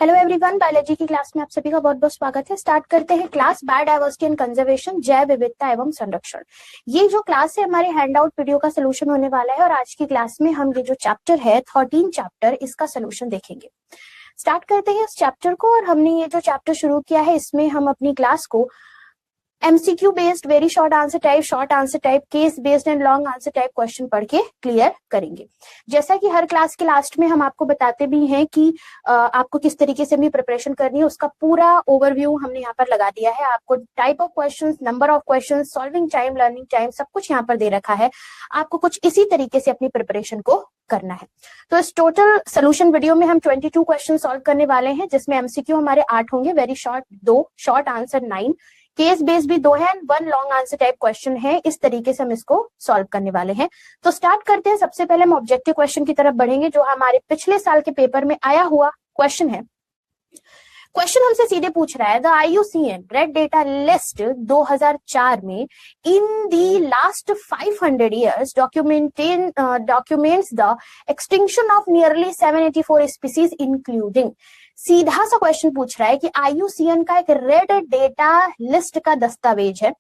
Hello everyone, biology की class में आप सभी का बहुत बहुत स्वागत है। स्टार्ट करते हैं क्लास बायोडायवर्सिटी एंड कंजर्वेशन, जैव विविधता एवं संरक्षण। ये जो क्लास है हमारे हैंडआउट वीडियो का सोल्यूशन होने वाला है और आज की क्लास में हम ये जो चैप्टर है 13 चैप्टर, इसका सोल्यूशन देखेंगे। स्टार्ट करते हैं इस चैप्टर को। और हमने ये जो चैप्टर शुरू किया है इसमें हम अपनी क्लास को MCQ based, very short answer type, case based and long answer type question पढ़ के क्लियर करेंगे। जैसा कि हर क्लास के लास्ट में हम आपको बताते भी हैं कि आपको किस तरीके से भी प्रिपरेशन करनी है, उसका पूरा ओवरव्यू हमने यहाँ पर लगा दिया है। आपको type of questions, number of questions, solving time, learning time, सब कुछ यहाँ पर दे रखा है। आपको कुछ इसी तरीके से अपनी प्रिपरेशन को करना है। तो इस टोटल सोल्यूशन वीडियो में हम 22 क्वेश्चन सॉल्व करने वाले हैं, जिसमें एमसीक्यू हमारे 8 होंगे, very short 2, short answer 9, case base भी 2 है, 1 लॉन्ग आंसर टाइप क्वेश्चन है। इस तरीके से हम इसको सॉल्व करने वाले हैं। तो स्टार्ट करते हैं। सबसे पहले हम ऑब्जेक्टिव क्वेश्चन की तरफ बढ़ेंगे, जो हमारे पिछले साल के पेपर में आया हुआ क्वेश्चन है। क्वेश्चन हमसे सीधे पूछ रहा है, the IUCN red data list 2004 में इन दी last 500 years documents the extinction of nearly 784 species including। सीधा सा क्वेश्चन पूछ रहा है कि IUCN का एक रेड डेटा लिस्ट का दस्तावेज है,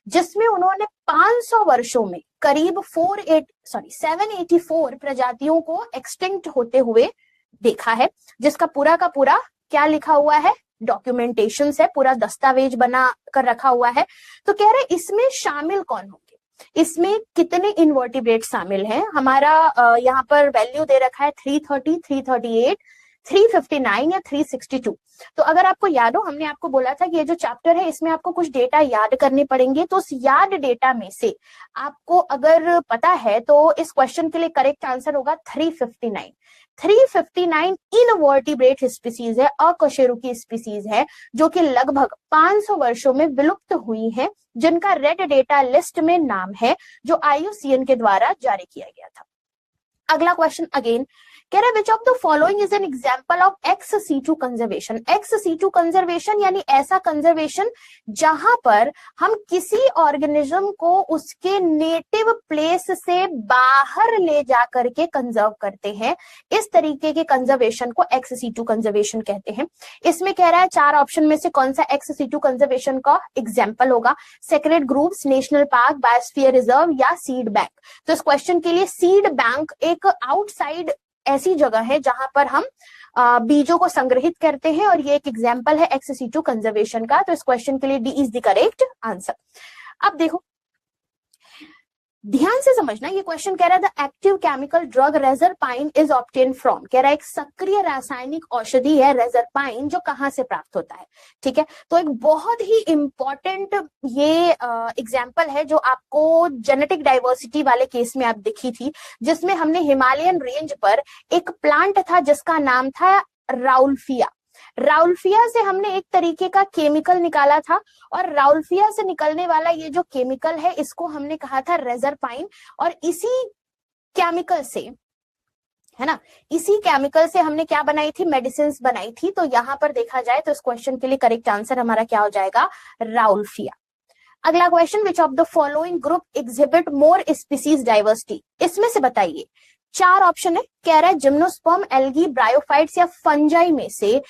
जिसमें उन्होंने 500 वर्षों में करीब 784 प्रजातियों को एक्सटिंक्ट होते हुए देखा है, जिसका पूरा का पूरा क्या लिखा हुआ है, डॉक्यूमेंटेशन है, पूरा दस्तावेज बना कर रखा हुआ है। तो कह रहे इसमें शामिल कौन होंगे, इसमें कितने इनवर्टिब्रेट शामिल हैं। हमारा यहाँ पर वैल्यू दे रखा है 330, 338, 359 या 362। तो अगर आपको याद हो, हमने आपको बोला था कि ये जो चैप्टर है इसमें आपको कुछ डेटा याद करने पड़ेंगे। तो उस याद डेटा में से आपको अगर पता है तो इस क्वेश्चन के लिए करेक्ट आंसर होगा 359। 359 इनवर्टिब्रेट स्पीसीज है, अकशेरुकी स्पीसीज है, जो कि लगभग 500 वर्षों में विलुप्त हुई हैं, जिनका रेड डेटा लिस्ट में नाम है, जो IUCN के द्वारा जारी किया गया था। अगला क्वेश्चन अगेन कह रहा है, which of the following is an example of ex situ conservation. Ex situ conservation यानी ऐसा कंजर्वेशन जहां पर हम किसी ऑर्गेनिज्म को उसके नेटिव प्लेस से बाहर ले जाकर के कंजर्व करते हैं। इस तरीके के कंजर्वेशन को एक्स सीटू कंजर्वेशन कहते हैं। इसमें कह रहा है 4 ऑप्शन में से कौन सा एक्स सीटू कंजर्वेशन का एग्जाम्पल होगा। Sacred groups, national park, biosphere reserve या सीड बैंक। तो इस क्वेश्चन के लिए सीड बैंक एक आउटसाइड ऐसी जगह है जहां पर हम बीजों को संग्रहित करते हैं, और ये एक एग्जाम्पल है एक्स सीटू कंजर्वेशन का। तो इस क्वेश्चन के लिए D is the correct answer. अब देखो, ध्यान से समझना, ये क्वेश्चन कह रहा है the active chemical drug reserpine is obtain from. कह रहा है एक सक्रिय रासायनिक औषधि है रेजरपाइन, जो कहां से प्राप्त होता है। ठीक है, तो एक बहुत ही इंपॉर्टेंट ये एग्जांपल है जो आपको जेनेटिक डाइवर्सिटी वाले केस में आप दिखी थी, जिसमें हमने हिमालयन रेंज पर एक प्लांट था जिसका नाम था राउल्फिया। राउल्फिया से हमने एक तरीके का केमिकल निकाला था, और राउल्फिया से निकलने वाला ये जो केमिकल है इसको हमने कहा था रेजरपाइन। और इसी केमिकल से, है ना, इसी केमिकल से हमने क्या बनाई थी, मेडिसिन बनाई थी। तो यहां पर देखा जाए तो इस क्वेश्चन के लिए करेक्ट आंसर हमारा क्या हो जाएगा, राउल्फिया। अगला question, which of the following group exhibit more species diversity. इसमें से बताइए, 4 ऑप्शन है। कह रहा है जिम्नोस्पर्म, एल्गी, ब्रायोफाइट्स या फंजाई में से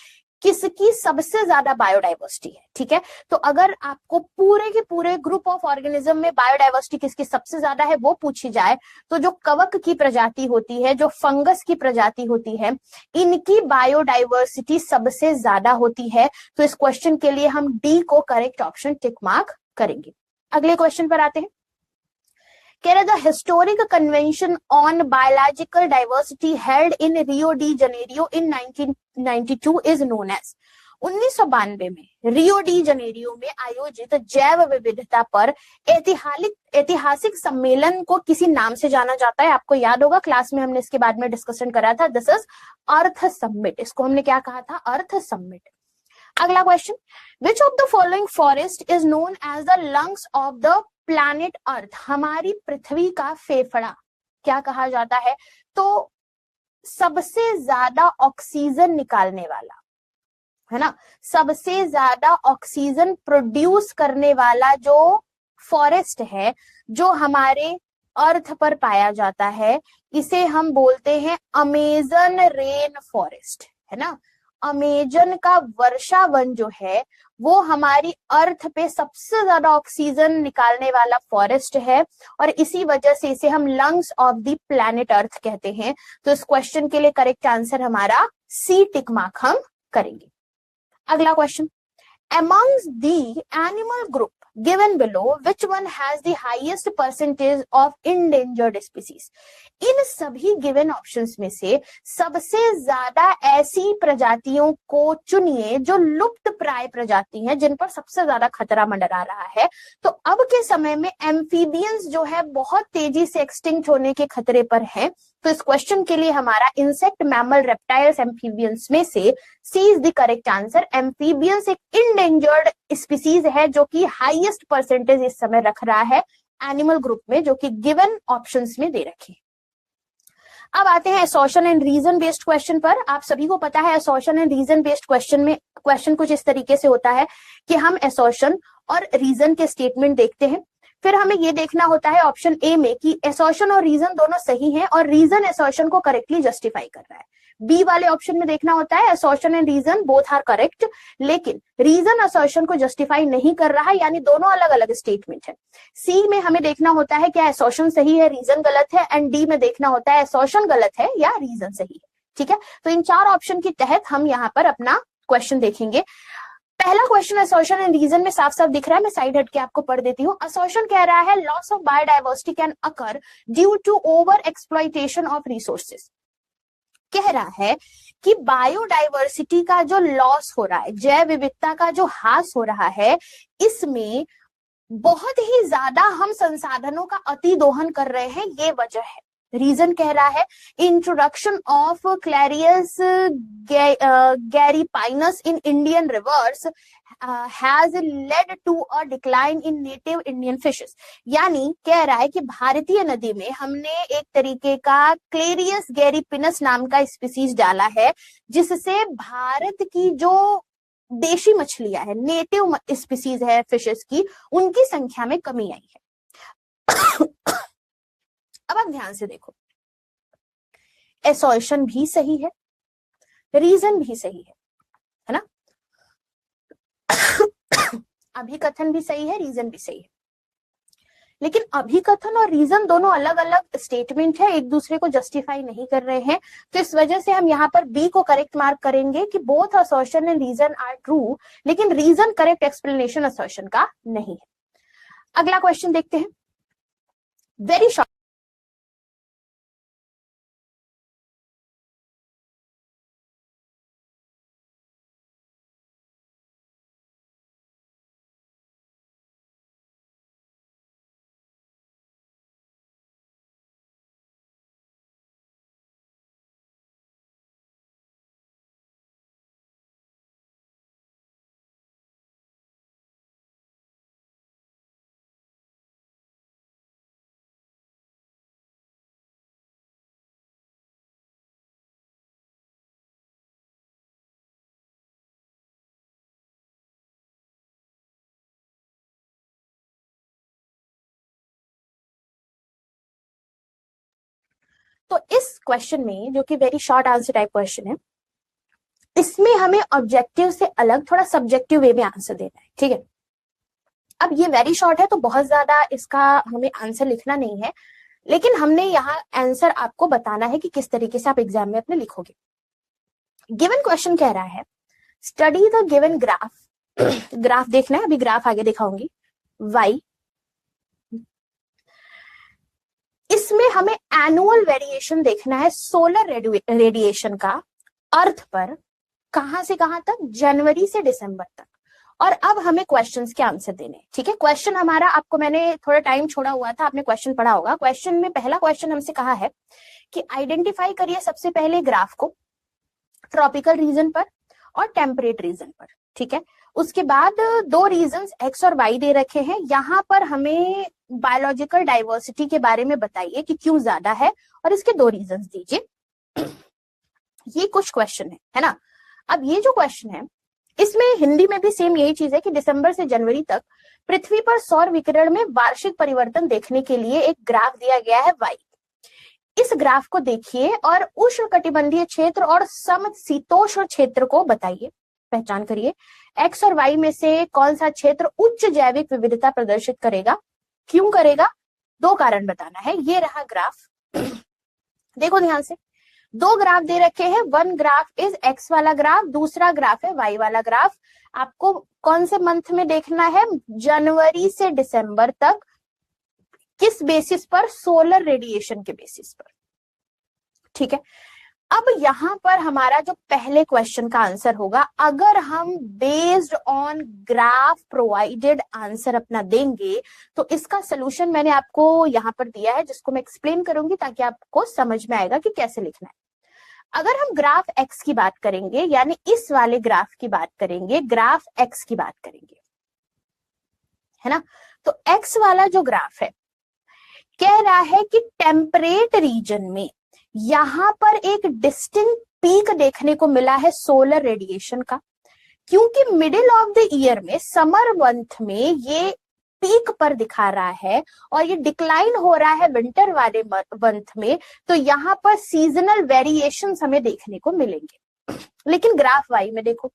किसकी सबसे ज्यादा बायोडाइवर्सिटी है। ठीक है, तो अगर आपको पूरे के पूरे ग्रुप ऑफ ऑर्गेनिज्म में बायोडाइवर्सिटी किसकी सबसे ज्यादा है वो पूछी जाए, तो जो कवक की प्रजाति होती है, जो फंगस की प्रजाति होती है, इनकी बायोडाइवर्सिटी सबसे ज्यादा होती है। तो इस क्वेश्चन के लिए हम डी को करेक्ट ऑप्शन टिक मार्क करेंगे। अगले क्वेश्चन पर आते हैं। कह रहे the historic convention on biological diversity held in Rio de Janeiro in 1992 is known as. 1992 में रियो डी जनेरियो में आयोजित जैव विविधता पर ऐतिहासिक सम्मेलन को किसी नाम से जाना जाता है। आपको याद होगा, क्लास में हमने इसके बारे में डिस्कशन करा था, दिस इज अर्थ समिट। इसको हमने क्या कहा था, अर्थ समिट। अगला question, which of the following forest is known as the lungs of the planet Earth. हमारी पृथ्वी का फेफड़ा क्या कहा जाता है, तो सबसे ज्यादा ऑक्सीजन निकालने वाला, है ना, सबसे ज्यादा ऑक्सीजन प्रोड्यूस करने वाला जो फॉरेस्ट है, जो हमारे अर्थ पर पाया जाता है, इसे हम बोलते हैं अमेजन रेन फॉरेस्ट, है ना। अमेजन का वर्षा वन जो है वो हमारी अर्थ पे सबसे ज्यादा ऑक्सीजन निकालने वाला फॉरेस्ट है, और इसी वजह से इसे हम लंग्स ऑफ द प्लैनेट अर्थ कहते हैं। तो इस क्वेश्चन के लिए करेक्ट आंसर हमारा सी टिक मार्क हम करेंगे। अगला question, amongst the animal group given below, which one has the highest percentage of endangered species? इन सभी गिवन ऑप्शंस में से सबसे ज्यादा ऐसी प्रजातियों को चुनिए जो लुप्त प्राय प्रजाति हैं, जिन पर सबसे ज्यादा खतरा मंडरा रहा है। तो अब के समय में एम्फीबियंस जो है बहुत तेजी से एक्सटिंक्ट होने के खतरे पर है। तो इस क्वेश्चन के लिए हमारा इंसेक्ट, मैमल, रेप्टाइल्स, एम्फीबियंस में से C is the correct answer. Amphibians एक इंडेंजर्ड स्पीसीज है जो कि हाईएस्ट परसेंटेज इस समय रख रहा है एनिमल ग्रुप में, जो कि गिवन ऑप्शंस में दे रखे। अब आते हैं assertion and reason based question पर। आप सभी को पता है assertion and reason based question में क्वेश्चन कुछ इस तरीके से होता है कि हम असर्शन और रीजन के स्टेटमेंट देखते हैं, फिर हमें ये देखना होता है ऑप्शन ए में कि असर्शन और रीजन दोनों सही हैं और रीजन असर्शन को करेक्टली जस्टिफाई कर रहा है। बी वाले ऑप्शन में देखना होता है assertion and reason both are correct, लेकिन रीजन असर्शन को जस्टिफाई नहीं कर रहा है, यानी दोनों अलग अलग स्टेटमेंट है। सी में हमें देखना होता है क्या असर्शन सही है, रीजन गलत है, एंड डी में देखना होता है असर्शन गलत है या रीजन सही है। ठीक है, तो इन चार ऑप्शन के तहत हम यहाँ पर अपना क्वेश्चन देखेंगे। पहला क्वेश्चन असर्शन एंड रीजन में साफ साफ दिख रहा है, मैं साइड हट के आपको पढ़ देती हूँ। असर्शन कह रहा है loss of biodiversity can occur due to over exploitation of resources. कह रहा है कि बायोडाइवर्सिटी का जो लॉस हो रहा है, जैव विविधता का जो ह्रास हो रहा है, इसमें बहुत ही ज्यादा हम संसाधनों का अति दोहन कर रहे हैं, ये वजह है। रीजन कह रहा है introduction of Clarias gariepinus in Indian rivers has led to a decline in native Indian fishes. यानी कह रहा है कि भारतीय नदी में हमने एक तरीके का क्लेरियस गैरीपिनस नाम का स्पीसीज डाला है, जिससे भारत की जो देशी मछलियां है, नेटिव स्पीसीज है फिशेस की, उनकी संख्या में कमी आई है। अब आप ध्यान से देखो, असर्शन भी सही है, रीजन भी सही है ना? अभिकथन भी सही है, रीजन भी सही है, लेकिन अभिकथन और रीजन दोनों अलग अलग स्टेटमेंट है, एक दूसरे को जस्टिफाई नहीं कर रहे हैं। तो इस वजह से हम यहाँ पर बी को करेक्ट मार्क करेंगे कि both assertion and reason are true, लेकिन रीजन करेक्ट एक्सप्लेनेशन असर्शन का नहीं है। अगला क्वेश्चन देखते हैं, वेरी शॉर्ट। तो इस क्वेश्चन में, जो कि very short answer type question है, इसमें हमें ऑब्जेक्टिव से अलग थोड़ा सब्जेक्टिव वे में आंसर देना है। ठीक है, अब ये वेरी शॉर्ट है तो बहुत ज्यादा इसका हमें आंसर लिखना नहीं है, लेकिन हमने यहाँ आंसर आपको बताना है कि किस तरीके से आप एग्जाम में अपने लिखोगे। गिवन क्वेश्चन कह रहा है study the given graph. Graph देखना है, अभी ग्राफ आगे दिखाऊंगी। वाई, इसमें हमें एनुअल वेरिएशन देखना है सोलर रेडिएशन का अर्थ पर, कहां से कहां तक, जनवरी से दिसंबर तक। और अब हमें क्वेश्चंस के आंसर देने। ठीक है, क्वेश्चन हमारा, आपको मैंने थोड़ा टाइम छोड़ा हुआ था, आपने क्वेश्चन पढ़ा होगा। क्वेश्चन में पहला क्वेश्चन हमसे कहा है कि आइडेंटिफाई करिए सबसे पहले ग्राफ को ट्रॉपिकल रीजन पर और टेम्परेट रीजन पर। ठीक है, उसके बाद दो रीजन्स एक्स और वाई दे रखे हैं। यहाँ पर हमें बायोलॉजिकल डाइवर्सिटी के बारे में बताइए कि क्यों ज्यादा है, और इसके दो रीजंस दीजिए। ये कुछ क्वेश्चन है ना। अब ये जो क्वेश्चन है, इसमें हिंदी में भी सेम यही चीज है कि दिसंबर से जनवरी तक पृथ्वी पर सौर विकिरण में वार्षिक परिवर्तन देखने के लिए एक ग्राफ दिया गया है वाई। इस ग्राफ को देखिए और उष्णकटिबंधीय क्षेत्र और समशीतोष्ण क्षेत्र को बताइए, पहचान करिए। एक्स और वाई में से कौन सा क्षेत्र उच्च जैविक विविधता प्रदर्शित करेगा, क्यों करेगा? 2 कारण बताना है। ये रहा ग्राफ, देखो ध्यान से, 2 ग्राफ दे रखे हैं। वन ग्राफ इज एक्स वाला ग्राफ, दूसरा ग्राफ है वाई वाला ग्राफ। आपको कौन से मंथ में देखना है? जनवरी से दिसंबर तक। किस बेसिस पर? सोलर रेडिएशन के बेसिस पर, ठीक है। अब यहां पर हमारा जो पहले क्वेश्चन का आंसर होगा, अगर हम based on graph provided answer अपना देंगे तो इसका सोल्यूशन मैंने आपको यहां पर दिया है, जिसको मैं एक्सप्लेन करूंगी ताकि आपको समझ में आएगा कि कैसे लिखना है। अगर हम ग्राफ एक्स की बात करेंगे, यानी इस वाले ग्राफ की बात करेंगे, ग्राफ एक्स की बात करेंगे, है ना, तो एक्स वाला जो ग्राफ है कह रहा है कि टेम्परेट रीजन में यहां पर एक डिस्टिंक्ट पीक देखने को मिला है सोलर रेडिएशन का, क्योंकि मिडिल ऑफ द ईयर में, समर मंथ में ये पीक पर दिखा रहा है और ये डिक्लाइन हो रहा है विंटर वाले मंथ में, तो यहाँ पर सीजनल वेरिएशंस हमें देखने को मिलेंगे। लेकिन ग्राफ वाई में देखो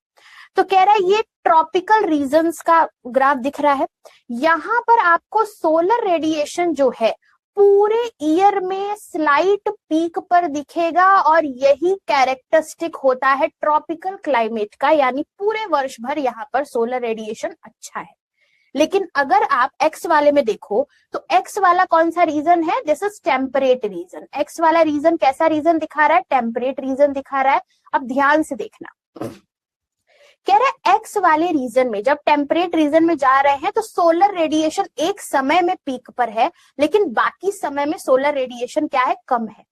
तो कह रहा है ये ट्रॉपिकल रीजन्स का ग्राफ दिख रहा है। यहाँ पर आपको सोलर रेडिएशन जो है पूरे ईयर में स्लाइट पीक पर दिखेगा और यही कैरेक्टरिस्टिक होता है ट्रॉपिकल क्लाइमेट का, यानी पूरे वर्ष भर यहाँ पर सोलर रेडिएशन अच्छा है। लेकिन अगर आप एक्स वाले में देखो तो एक्स वाला कौन सा रीजन है? This is temperate region. X वाला रीजन कैसा रीजन दिखा रहा है? टेम्परेट रीजन दिखा रहा है। अब ध्यान से देखना, कह रहा है एक्स वाले रीजन में जब टेम्परेट रीजन में जा रहे हैं तो सोलर रेडिएशन एक समय में पीक पर है, लेकिन बाकी समय में सोलर रेडिएशन क्या है? कम है,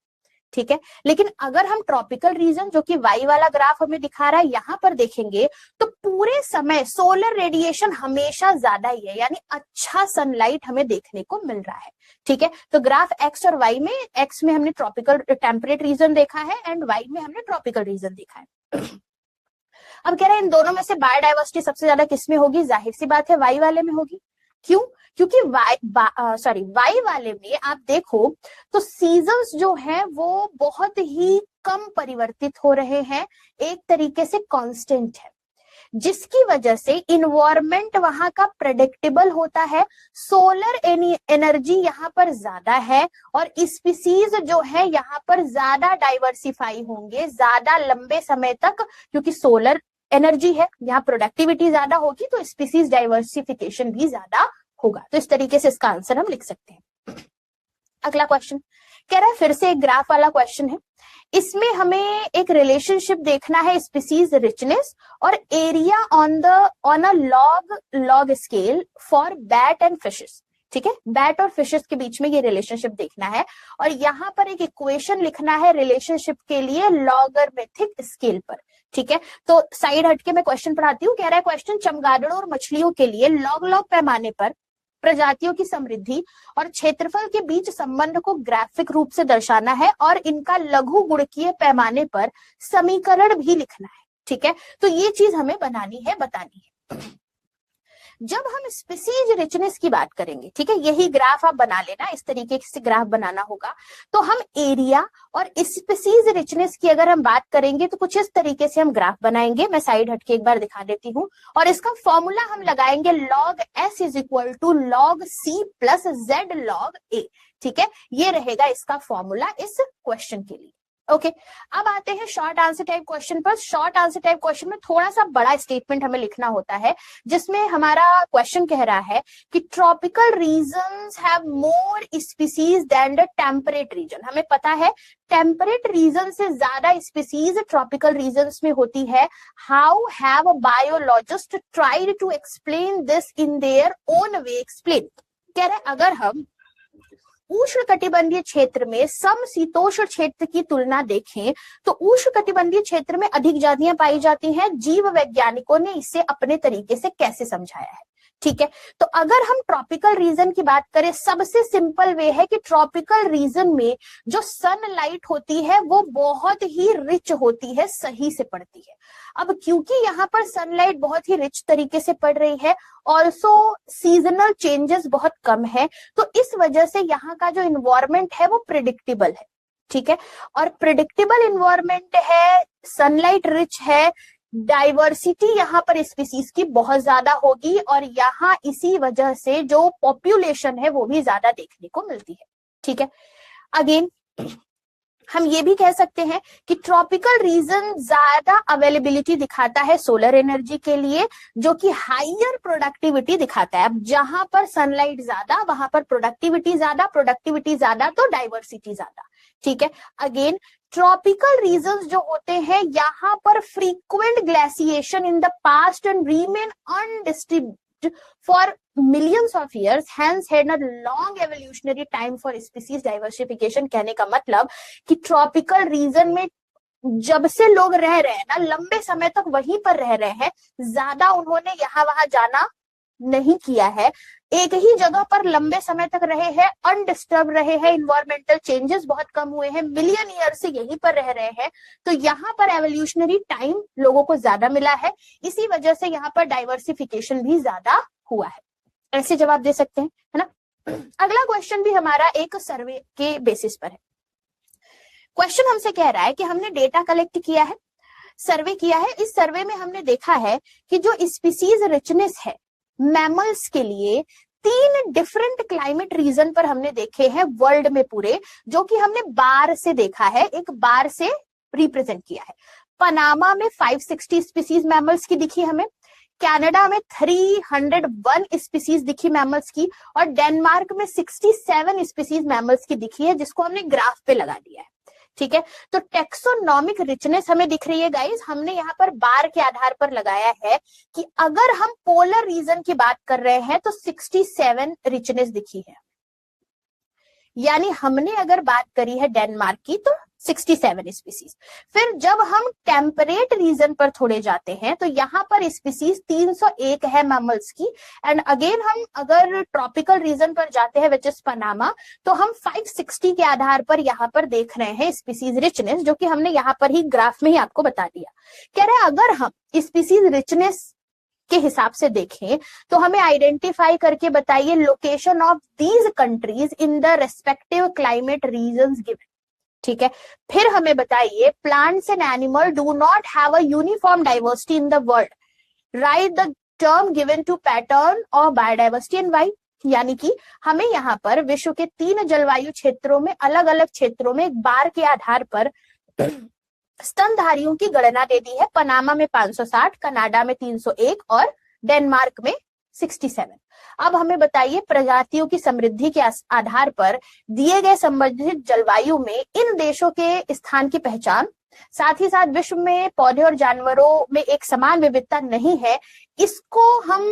ठीक है। लेकिन अगर हम ट्रॉपिकल रीजन, जो कि वाई वाला ग्राफ हमें दिखा रहा है, यहां पर देखेंगे तो पूरे समय सोलर रेडिएशन हमेशा ज्यादा ही है, यानी अच्छा सनलाइट हमें देखने को मिल रहा है, ठीक है। तो ग्राफ एक्स और वाई में, एक्स में हमने ट्रॉपिकल टेम्परेट रीजन देखा है एंड वाई में हमने ट्रॉपिकल रीजन देखा है। अब कह रहे हैं इन दोनों में से बायोडाइवर्सिटी सबसे ज्यादा किसमें होगी? जाहिर सी बात है वाई वाले में होगी। क्यों? क्योंकि वाई वाले में आप देखो तो सीजन्स जो है वो बहुत ही कम परिवर्तित हो रहे हैं, एक तरीके से कांस्टेंट है, जिसकी वजह से इन्वायरमेंट वहां का प्रेडिक्टेबल होता है। सोलर एनर्जी यहाँ पर ज्यादा है और स्पीसीज जो है यहाँ पर ज्यादा डाइवर्सिफाई होंगे ज्यादा लंबे समय तक, क्योंकि सोलर एनर्जी है, यहाँ प्रोडक्टिविटी ज्यादा होगी तो स्पीसीज डाइवर्सिफिकेशन भी ज्यादा होगा। तो इस तरीके से इसका आंसर हम लिख सकते हैं। अगला क्वेश्चन कह रहा है, फिर से एक ग्राफ वाला क्वेश्चन है। इसमें हमें एक रिलेशनशिप देखना है स्पीसीज रिचनेस और area on a log scale for bat and fishes, ठीक है। बैट और फिशेस के बीच में ये रिलेशनशिप देखना है और यहाँ पर एक इक्वेशन लिखना है रिलेशनशिप के लिए लॉगरिथमिक स्केल पर, ठीक है। तो साइड हटके मैं क्वेश्चन पढ़ाती हूँ। कह रहा है क्वेश्चन, चमगादड़ों और मछलियों के लिए लॉग पैमाने पर प्रजातियों की समृद्धि और क्षेत्रफल के बीच संबंध को ग्राफिक रूप से दर्शाना है और इनका लघु गुणकीय पैमाने पर समीकरण भी लिखना है, ठीक है। तो ये चीज हमें बनानी है, बतानी है। जब हम स्पीसीज रिचनेस की बात करेंगे, ठीक है, यही ग्राफ आप बना लेना, इस तरीके से ग्राफ बनाना होगा। तो हम एरिया और स्पीसीज रिचनेस की अगर हम बात करेंगे तो कुछ इस तरीके से हम ग्राफ बनाएंगे। मैं साइड हटके एक बार दिखा देती हूँ और इसका फॉर्मूला हम लगाएंगे log s is equal to log c plus z log a, ठीक है। ये रहेगा इसका फॉर्मूला इस क्वेश्चन के लिए। ओके अब आते हैं शॉर्ट आंसर टाइप क्वेश्चन पर। शॉर्ट आंसर टाइप क्वेश्चन में थोड़ा सा बड़ा स्टेटमेंट हमें लिखना होता है, जिसमें हमारा क्वेश्चन कह रहा है कि tropical regions have more species than the temperate region. हमें पता है टेम्परेट रीजन से ज्यादा स्पीसीज ट्रॉपिकल रीजन्स में होती है। How have biologist tried to explain this in their own way? Explain कह रहे, अगर हम उष्णकटिबंधीय क्षेत्र में समशीतोष्ण क्षेत्र की तुलना देखें तो उष्णकटिबंधीय क्षेत्र में अधिक जातियां पाई जाती हैं। जीव वैज्ञानिकों ने इसे अपने तरीके से कैसे समझाया है, ठीक है। तो अगर हम ट्रॉपिकल रीजन की बात करें, सबसे सिंपल वे है कि ट्रॉपिकल रीजन में जो सनलाइट होती है वो बहुत ही रिच होती है, सही से पड़ती है। अब क्योंकि यहाँ पर सनलाइट बहुत ही रिच तरीके से पड़ रही है, ऑल्सो सीजनल चेंजेस बहुत कम है, तो इस वजह से यहाँ का जो इन्वायरमेंट है वो प्रिडिक्टेबल है, ठीक है। और प्रिडिक्टेबल इन्वायरमेंट है, सनलाइट रिच है, डाइवर्सिटी यहाँ पर स्पीसीज की बहुत ज्यादा होगी और यहाँ इसी वजह से जो पॉपुलेशन है वो भी ज्यादा देखने को मिलती है। ठीक है। अगेन हम ये भी कह सकते हैं कि ट्रॉपिकल रीजन ज्यादा अवेलेबिलिटी दिखाता है सोलर एनर्जी के लिए, जो कि हायर प्रोडक्टिविटी दिखाता है। अब जहां पर सनलाइट ज्यादा वहां पर प्रोडक्टिविटी ज्यादा तो डाइवर्सिटी ज्यादा। ठीक है। अगेन ट्रॉपिकल रीजन्स जो होते हैं यहाँ पर frequent glaciation in the past and Riemann undisturbed for millions of years, hence had a long evolutionary time for species diversification। कहने का मतलब कि ट्रॉपिकल रीजन में जब से लोग रह रहे हैं ना, लंबे समय तक वहीं पर रह रहे हैं, ज्यादा उन्होंने यहाँ वहां जाना नहीं किया है, एक ही जगह पर लंबे समय तक रहे हैं, अनडिस्टर्ब रहे हैं, इन्वायरमेंटल चेंजेस बहुत कम हुए हैं, मिलियन ईयर से यहीं पर रह रहे हैं, तो यहाँ पर एवोल्यूशनरी टाइम लोगों को ज्यादा मिला है, इसी वजह से यहाँ पर डाइवर्सिफिकेशन भी ज्यादा हुआ है। ऐसे जवाब दे सकते हैं, है ना। अगला क्वेश्चन भी हमारा एक सर्वे के बेसिस पर है। क्वेश्चन हमसे कह रहा है कि हमने डेटा कलेक्ट किया है, सर्वे किया है, इस सर्वे में हमने देखा है कि जो स्पीसीज रिचनेस है मैमल्स के लिए 3 डिफरेंट क्लाइमेट रीजन पर हमने देखे हैं वर्ल्ड में पूरे, जो कि हमने बार से देखा है, एक बार से रिप्रेजेंट किया है। पनामा में 560 स्पीसीज मैमल्स की दिखी हमें, कनाडा में 301 स्पीसीज दिखी मैमल्स की, और डेनमार्क में 67 स्पीसीज मैमल्स की दिखी है, जिसको हमने ग्राफ पे लगा दिया है। ठीक है। तो टेक्सोनॉमिक रिचनेस हमें दिख रही है गाइस, हमने यहाँ पर बार के आधार पर लगाया है कि अगर हम पोलर रीजन की बात कर रहे हैं तो 67 रिचनेस दिखी है, यानी हमने अगर बात करी है डेनमार्क की तो 67 स्पीसीज। फिर जब हम टेम्परेट रीजन पर थोड़े जाते हैं तो यहाँ पर स्पीसीज 301 है मैमल्स की, एंड अगेन हम अगर ट्रॉपिकल रीजन पर जाते हैं विच इज पनामा, तो हम 560 के आधार पर यहाँ पर देख रहे हैं स्पीसीज रिचनेस, जो कि हमने यहाँ पर ही ग्राफ में ही आपको बता दिया। कह रहे हैं अगर हम स्पीसीज रिचनेस के हिसाब से देखें तो हमें आइडेंटिफाई करके बताइए location of these countries in the respective climate regions given. ठीक है। फिर हमें बताइए plants and animal do not have a uniform diversity in the world, write the term given to pattern of biodiversity and why. यानी कि हमें यहाँ पर विश्व के 3 जलवायु क्षेत्रों में अलग अलग क्षेत्रों में एक बार के आधार पर स्तनधारियों की गणना दे दी है। पनामा में 560, कनाडा में 301 और डेनमार्क में 67। अब हमें बताइए प्रजातियों की समृद्धि के आधार पर दिए गए संबंधित जलवायु में इन देशों के स्थान की पहचान, साथ ही साथ विश्व में पौधे और जानवरों में एक समान विविधता नहीं है, इसको हम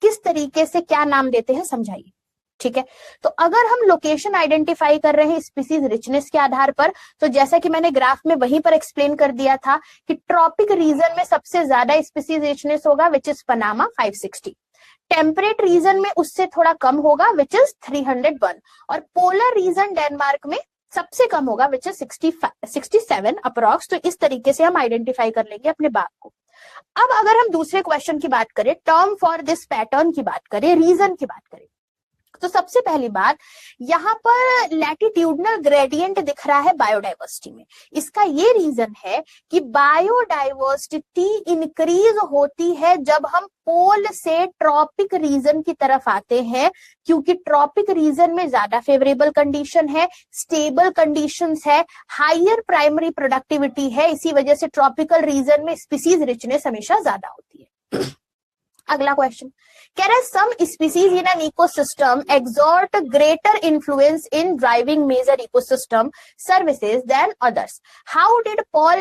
किस तरीके से क्या नाम देते हैं समझाइए। ठीक है। तो अगर हम लोकेशन आइडेंटिफाई कर रहे हैं स्पीसीज रिचनेस के आधार पर, तो जैसा कि मैंने ग्राफ में वहीं पर एक्सप्लेन कर दिया था कि ट्रॉपिक रीजन में सबसे ज्यादा स्पीसीज रिचनेस होगा which is Panama 560, temperate region में उससे थोड़ा कम होगा विच इज 301, और पोलर रीजन डेनमार्क में सबसे कम होगा विच इज 67 अप्रॉक्स। तो इस तरीके से हम आइडेंटिफाई कर लेंगे अपने बाग को। अब अगर हम दूसरे क्वेश्चन की बात करें, टर्म फॉर दिस पैटर्न की बात करें, रीजन की बात करें, तो सबसे पहली बात यहाँ पर लैटिट्यूडनल ग्रेडियंट दिख रहा है बायोडाइवर्सिटी में। इसका ये रीजन है कि बायोडाइवर्सिटी इंक्रीज होती है जब हम पोल से ट्रॉपिक रीजन की तरफ आते हैं, क्योंकि ट्रॉपिक रीजन में ज्यादा फेवरेबल कंडीशन है, स्टेबल कंडीशंस है, हायर प्राइमरी प्रोडक्टिविटी है, इसी वजह से ट्रॉपिकल रीजन में स्पीसीज रिचनेस हमेशा ज्यादा होती है। अगला क्वेश्चन कह रहा है some species in an ecosystem exert greater influence in driving major ecosystem services than others. How did Paul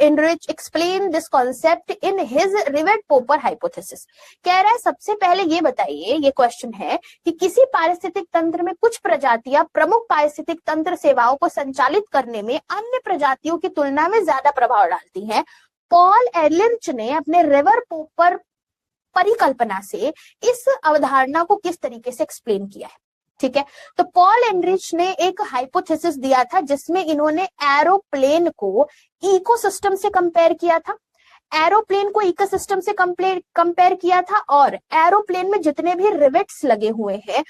Ehrlich explain this concept in his rivet popper hypothesis. कह रहा है सबसे पहले ये बताइए, ये क्वेश्चन है कि किसी पारिस्थितिक तंत्र में कुछ प्रजातियां प्रमुख पारिस्थितिक तंत्र सेवाओं को संचालित करने में अन्य प्रजातियों की तुलना में ज्यादा प्रभाव डालती हैं। पॉल एनरिच ने अपने रिवर पोपर परिकल्पना से इस अवधारणा को किस तरीके से एक्सप्लेन किया है। ठीक है। तो पॉल एनरिच ने एक हाइपोथेसिस दिया था जिसमें इन्होंने एरोप्लेन को इकोसिस्टम से कंपेयर किया था, एरोप्लेन को इकोसिस्टम से कंपेयर किया था, और एरोप्लेन में जितने भी रिवेट्स लगे हुए हैं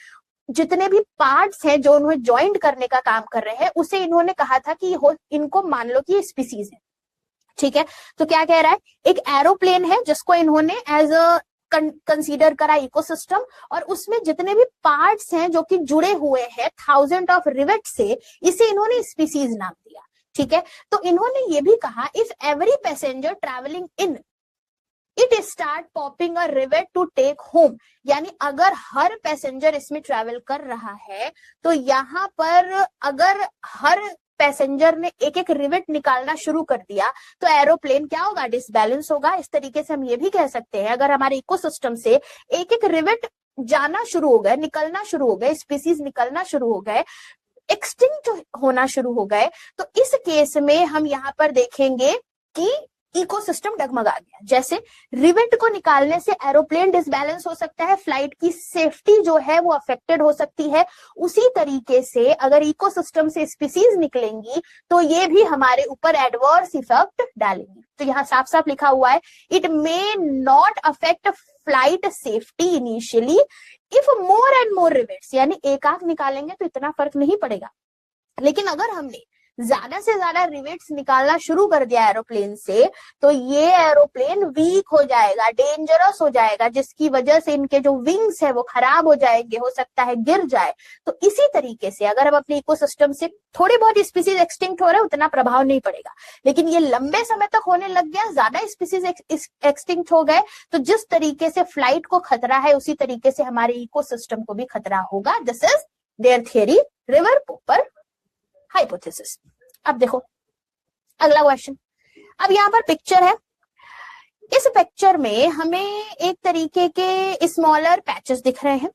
जितने भी पार्ट्स हैं जो उन्हें ज्वाइंट करने का काम कर रहे हैं, उसे इन्होंने कहा था कि इनको मान लो कि ये स्पीसीज है, ठीक है। तो क्या कह रहा है, एक एरोप्लेन है जिसको इन्होंने एज अ कंसीडर करा इकोसिस्टम, और उसमें जितने भी पार्ट्स हैं जो कि जुड़े हुए हैं थाउजेंड ऑफ रिवेट से, इसे इन्होंने स्पीसीज नाम दिया, ठीक है। तो इन्होंने ये भी कहा, if every passenger travelling in it start popping a rivet to take home, यानी अगर हर पैसेंजर इसमें ट्रैवल कर रहा है तो यहाँ पर अगर हर पैसेंजर ने एक एक रिवेट निकालना शुरू कर दिया तो एरोप्लेन क्या होगा, डिसबैलेंस होगा। इस तरीके से हम ये भी कह सकते हैं, अगर हमारे इकोसिस्टम से एक एक रिवेट जाना शुरू हो गए, निकलना शुरू हो गए, स्पीसीज निकलना शुरू हो गए, एक्सटिंक्ट होना शुरू हो गए, तो इस केस में हम यहाँ पर देखेंगे कि इकोसिस्टम डगमगा गया। जैसे रिवेट को निकालने से एरोप्लेन डिसबैलेंस हो सकता है, फ्लाइट की सेफ्टी जो है वो अफेक्टेड हो सकती है। उसी तरीके से अगर इकोसिस्टम से स्पीसीज निकलेंगी तो ये भी हमारे ऊपर एडवर्स इफेक्ट डालेंगी। तो यहाँ साफ साफ लिखा हुआ है, it may not affect flight safety initially if more and more rivets, यानी एक आंख निकालेंगे तो इतना फर्क नहीं पड़ेगा, लेकिन अगर हमने ज्यादा से ज्यादा रिवेट्स निकालना शुरू कर दिया एरोप्लेन से तो ये एरोप्लेन वीक हो जाएगा, डेंजरस हो जाएगा, जिसकी वजह से इनके जो विंग्स है वो खराब हो जाएंगे, हो सकता है गिर जाए। तो इसी तरीके से अगर हम अपने इकोसिस्टम से थोड़ी बहुत स्पीसीज एक्सटिंक्ट हो रहे हैं, उतना प्रभाव नहीं पड़ेगा, लेकिन ये लंबे समय तक होने लग गया, ज्यादा स्पीसीज एक्सटिंक्ट हो गए, तो जिस तरीके से फ्लाइट को खतरा है उसी तरीके से हमारे इकोसिस्टम को भी खतरा होगा। This is their theory, rivet popper hypothesis. अब देखो अगला क्वेश्चन, अब यहाँ पर पिक्चर है, इस पिक्चर में हमें एक तरीके के स्मॉलर पैचेस दिख रहे हैं,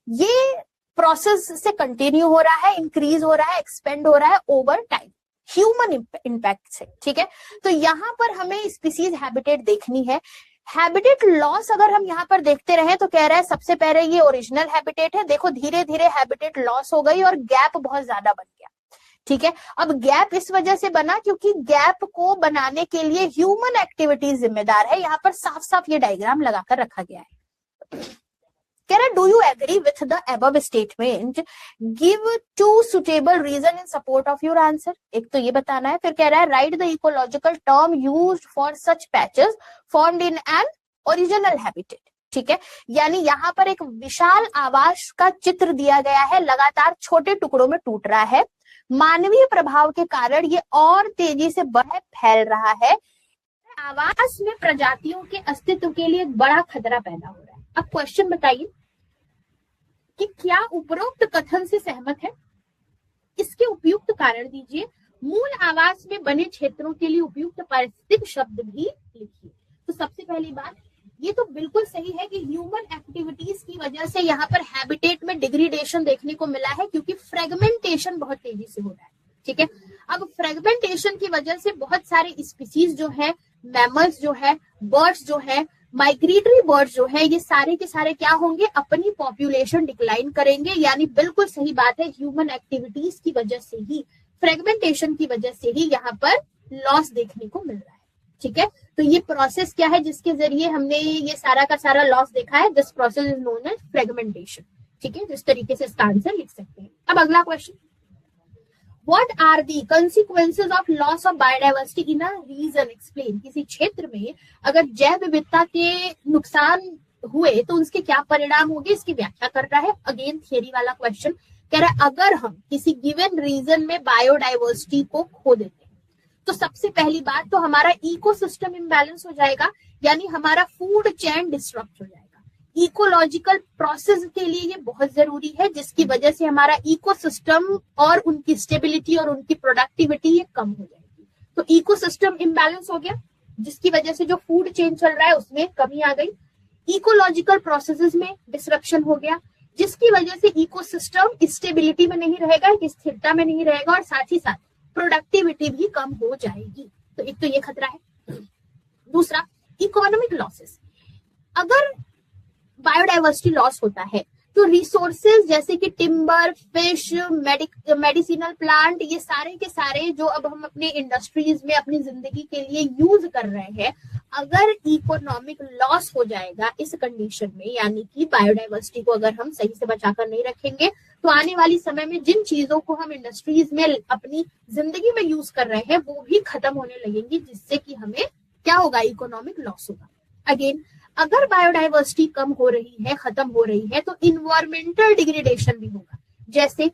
ये प्रोसेस से कंटिन्यू हो रहा है, इंक्रीज हो रहा है, एक्सपेंड हो रहा है ओवर टाइम ह्यूमन इम्पैक्ट से, ठीक है। तो यहाँ पर हमें स्पीसीज हैबिटेट देखनी है। हैबिटेट लॉस अगर हम यहाँ पर देखते रहे तो कह रहा है सबसे पहले ये ओरिजिनल हैबिटेट है, देखो धीरे धीरे हैबिटेट लॉस हो गई और गैप बहुत ज्यादा बन गया, ठीक है। अब गैप इस वजह से बना क्योंकि गैप को बनाने के लिए ह्यूमन एक्टिविटीज जिम्मेदार है, यहाँ पर साफ साफ ये डायग्राम लगाकर रखा गया है। कह रहा है do you agree with the above statement, give two suitable reason in support of your answer. एक तो ये बताना है, फिर कह रहा है write the ecological term used for such patches formed in an original habitat, ठीक है। यानी यहाँ पर एक विशाल आवास का चित्र दिया गया है, लगातार छोटे टुकड़ों में टूट रहा है, मानवीय प्रभाव के कारण ये और तेजी से फैल रहा है, आवास में प्रजातियों के अस्तित्व के लिए एक बड़ा खतरा पैदा हो रहा है। अब क्वेश्चन बताइए कि क्या उपरोक्त कथन से सहमत है, इसके उपयुक्त कारण दीजिए, मूल आवास में बने क्षेत्रों के लिए उपयुक्त पारिस्थितिक शब्द भी लिखिए। तो सबसे पहली बात, ये तो बिल्कुल सही है कि ह्यूमन एक्टिविटीज की वजह से यहाँ पर हैबिटेट में डिग्रेडेशन देखने को मिला है, क्योंकि फ्रेगमेंटेशन बहुत तेजी से हो रहा है, ठीक है। अब फ्रेगमेंटेशन की वजह से बहुत सारे स्पीसीज जो है, मैमल्स जो है, बर्ड्स जो है, माइग्रेटरी बर्ड्स जो है, ये सारे के सारे क्या होंगे, अपनी पॉपुलेशन डिक्लाइन करेंगे। यानी बिल्कुल सही बात है, ह्यूमन एक्टिविटीज की वजह से ही, फ्रेगमेंटेशन की वजह से ही यहाँ पर लॉस देखने को मिल रहा है, ठीक है। तो ये प्रोसेस क्या है जिसके जरिए हमने ये सारा का सारा लॉस देखा है, this process is known as fragmentation, ठीक है। जिस तरीके से इसका आंसर लिख सकते हैं। अब अगला question, What are the consequences of loss of biodiversity in a region? Explain. किसी क्षेत्र में अगर जैव विविधता के नुकसान हुए तो उसके क्या परिणाम होंगे, इसकी व्याख्या कर रहा है। अगेन थियरी वाला क्वेश्चन, कह रहा है अगर हम किसी गिवन रीजन में बायोडाइवर्सिटी को खो देते हैं तो सबसे पहली बात तो हमारा इकोसिस्टम इम्बैलेंस हो जाएगा, यानी हमारा फूड चेन डिस्टर्ब हो जाएगा। इकोलॉजिकल प्रोसेस के लिए ये बहुत जरूरी है, जिसकी वजह से हमारा इकोसिस्टम और उनकी स्टेबिलिटी और उनकी प्रोडक्टिविटी ये कम हो जाएगी। तो इकोसिस्टम इम्बैलेंस हो गया, जिसकी वजह से जो फूड चेन चल रहा है उसमें कमी आ गई। इकोलॉजिकल प्रोसेसेस में डिसरप्शन हो गया, जिसकी वजह से इकोसिस्टम स्टेबिलिटी में नहीं रहेगा, स्थिरता में नहीं रहेगा, और साथ ही साथ प्रोडक्टिविटी भी कम हो जाएगी। तो एक तो ये खतरा है। दूसरा, इकोनॉमिक लॉसेस। अगर बायोडाइवर्सिटी लॉस होता है तो रिसोर्सेज जैसे कि टिम्बर, फिश, मेडिसिनल प्लांट, ये सारे के सारे जो अब हम अपने इंडस्ट्रीज में अपनी जिंदगी के लिए यूज कर रहे हैं, अगर इकोनॉमिक लॉस हो जाएगा इस कंडीशन में, यानी कि बायोडाइवर्सिटी को अगर हम सही से बचाकर नहीं रखेंगे, तो आने वाली समय में जिन चीजों को हम इंडस्ट्रीज में अपनी जिंदगी में यूज कर रहे हैं वो भी खत्म होने लगेंगी, जिससे कि हमें क्या होगा, इकोनॉमिक लॉस होगा। अगेन, अगर बायोडाइवर्सिटी कम हो रही है, खत्म हो रही है, तो इन्वायरमेंटल डिग्रेडेशन भी होगा। जैसे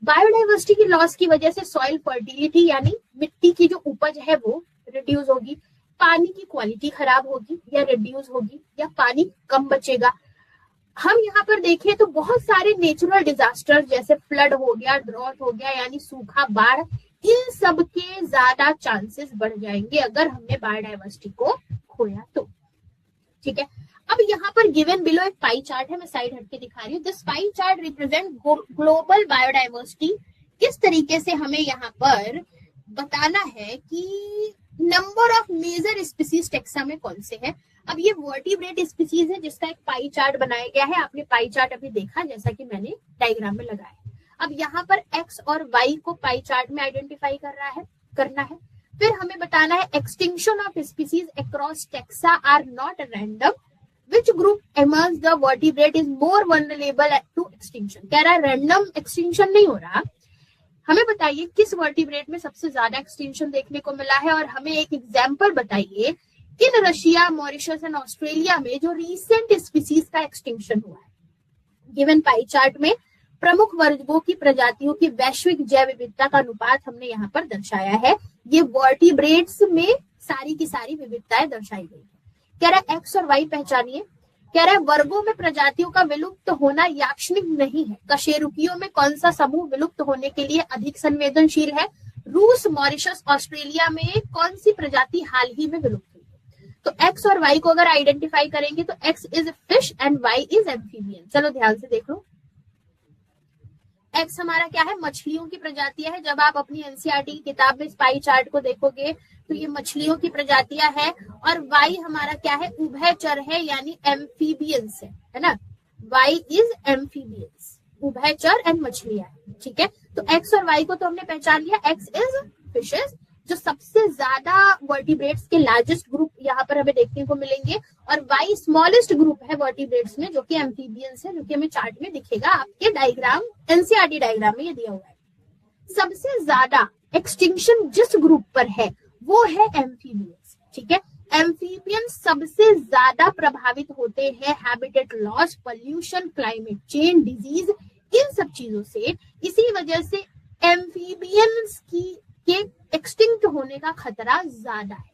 बायोडाइवर्सिटी की लॉस की वजह से सॉइल फर्टिलिटी यानी मिट्टी की जो उपज है वो रिड्यूस होगी, पानी की क्वालिटी खराब होगी या रिड्यूस होगी, या पानी कम बचेगा। हम यहाँ पर देखें तो बहुत सारे नेचुरल डिजास्टर जैसे फ्लड हो गया, ड्रॉट हो गया यानी सूखा, बाढ़, इन सब के ज्यादा चांसेस बढ़ जाएंगे अगर हमने बायोडाइवर्सिटी को खोया तो। ठीक है, अब यहाँ पर गिवन बिलो एक पाई चार्ट है, मैं साइड हट के दिखा रही हूँ। This pie chart represent global biodiversity. किस तरीके से हमें यहाँ पर बताना है कि number of major species taxa में कौन से हैं। अब ये वर्टिब्रेट स्पीसीज है जिसका एक पाई चार्ट बनाया गया है। आपने पाई चार्ट अभी देखा जैसा कि मैंने डायग्राम में लगाया। अब यहाँ पर एक्स और वाई को पाई चार्ट में आइडेंटिफाई करना है। फिर हमें बताना है extinction of species across taxa are not random, which group among the vertebrate is more vulnerable to extinction. कह रहा है रैंडम एक्सटिंक्शन नहीं हो रहा, हमें बताइए किस वर्टिब्रेट में सबसे ज्यादा एक्सटिंक्शन देखने को मिला है, और हमें एक एग्जाम्पल बताइए किन रशिया, मॉरिशस एंड ऑस्ट्रेलिया में जो रीसेंट स्पीसीज का एक्सटिंक्शन हुआ है। गिवन पाई चार्ट में प्रमुख वर्गों की प्रजातियों की वैश्विक जैव विविधता का अनुपात हमने यहाँ पर दर्शाया है। ये वर्टिब्रेट्स में सारी की सारी विविधताएं दर्शाई गई है। कह रहा है एक्स और वाई पहचानिए। कह रहा है वर्गों में प्रजातियों का विलुप्त होना याक्षणिक नहीं है। कशेरुकियों में कौन सा समूह विलुप्त होने के लिए अधिक संवेदनशील है। रूस, मॉरिशस, ऑस्ट्रेलिया में कौन सी प्रजाति हाल ही में विलुप्त हुई है। तो एक्स और वाई को अगर आइडेंटिफाई करेंगे तो X is fish and Y is amphibian. चलो ध्यान से देख लो। एक्स हमारा क्या है, मछलियों की प्रजातियां है। जब आप अपनी एनसीईआरटी की किताब में स्पाई चार्ट को देखोगे तो ये मछलियों की प्रजातियां है। और वाई हमारा क्या है, उभयचर है यानी एम्फीबियंस है ना। वाई इज एम्फीबियंस, उभयचर एंड मछलियां। ठीक है, तो एक्स और वाई को तो हमने पहचान लिया। एक्स इज फिशेस, जो सबसे ज्यादा वर्टिब्रेट्स के लार्जेस्ट ग्रुप यहाँ पर हमें देखने को मिलेंगे, और वाई स्मॉलेस्ट ग्रुप है वर्टिब्रेट्स में जो कि एम्फीबियंस है, जो कि हमें चार्ट में दिखेगा आपके डायग्राम, एनसीईआरटी डायग्राम में ये दिया हुआ है। सबसे ज्यादा एक्सटिंक्शन जिस ग्रुप पर है वो है एम्फीबियंस। ठीक है, एम्फीबियंस सबसे ज्यादा प्रभावित होते हैं habitat loss, pollution, climate change, disease, इन सब चीजों से। इसी वजह से एम्फीबियंस के एक्सटिंक्ट होने का खतरा ज्यादा है।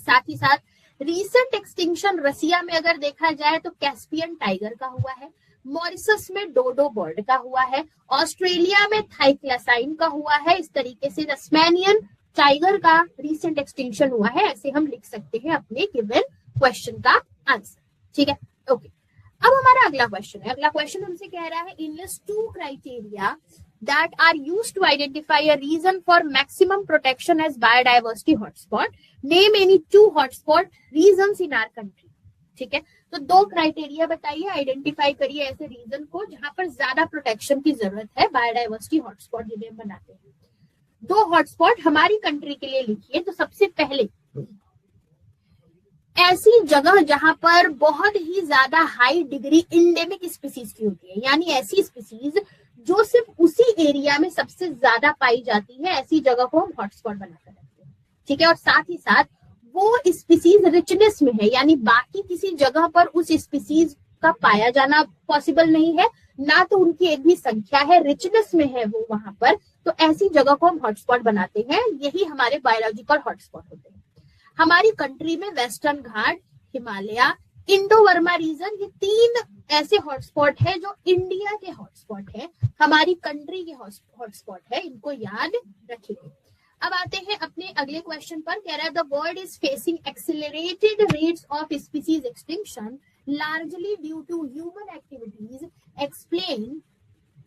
साथ ही साथ रीसेंट एक्सटिंक्शन रसिया में अगर देखा जाए तो कैस्पियन टाइगर का हुआ है, मॉरिशस में डोडो बर्ड का हुआ है, ऑस्ट्रेलिया में थाइक्लासाइन का हुआ है। इस तरीके से तस्मानियन टाइगर का रीसेंट एक्सटिंक्शन हुआ है। ऐसे हम लिख सकते हैं अपने गिवन क्वेश्चन का आंसर। ठीक है, ओके। अब हमारा अगला क्वेश्चन है। अगला क्वेश्चन हमसे कह रहा है enlist 2 criteria that are used to identify a region for maximum protection as biodiversity hotspot. Name any 2 hotspot regions in our country. ठीक है, तो 2 क्राइटेरिया बताइए, आइडेंटिफाई करिए ऐसे रीजन को जहां पर ज्यादा प्रोटेक्शन की जरूरत है, बायोडाइवर्सिटी हॉटस्पॉट जिन्हें हम बनाते हैं। 2 हॉटस्पॉट हमारी कंट्री के लिए लिखिए। तो सबसे पहले ऐसी जगह जहां पर बहुत ही ज्यादा हाई डिग्री इंडेमिक स्पीसीज की होती है, यानी ऐसी स्पीसीज जो सिर्फ उसी एरिया में सबसे ज्यादा पाई जाती है, ऐसी जगह को हम हॉटस्पॉट बनाकर रखते हैं। ठीक है, और साथ ही साथ वो स्पीसीज रिचनेस में है, यानी बाकी किसी जगह पर उस स्पीसीज का पाया जाना पॉसिबल नहीं है, ना तो उनकी एक भी संख्या है, रिचनेस में है वो वहां पर, तो ऐसी जगह को हम हॉटस्पॉट बनाते हैं। यही हमारे बायोलॉजिकल हॉटस्पॉट होते हैं। हमारी कंट्री में वेस्टर्न घाट, हिमालय, इंडो वर्मा रीजन, ये 3 ऐसे हॉटस्पॉट है जो इंडिया के हॉटस्पॉट है, हमारी कंट्री के हॉटस्पॉट है, इनको याद रखिए। अब आते हैं अपने अगले क्वेश्चन पर। कह रहा है the world is facing accelerated rates of species extinction largely due to human activities. Explain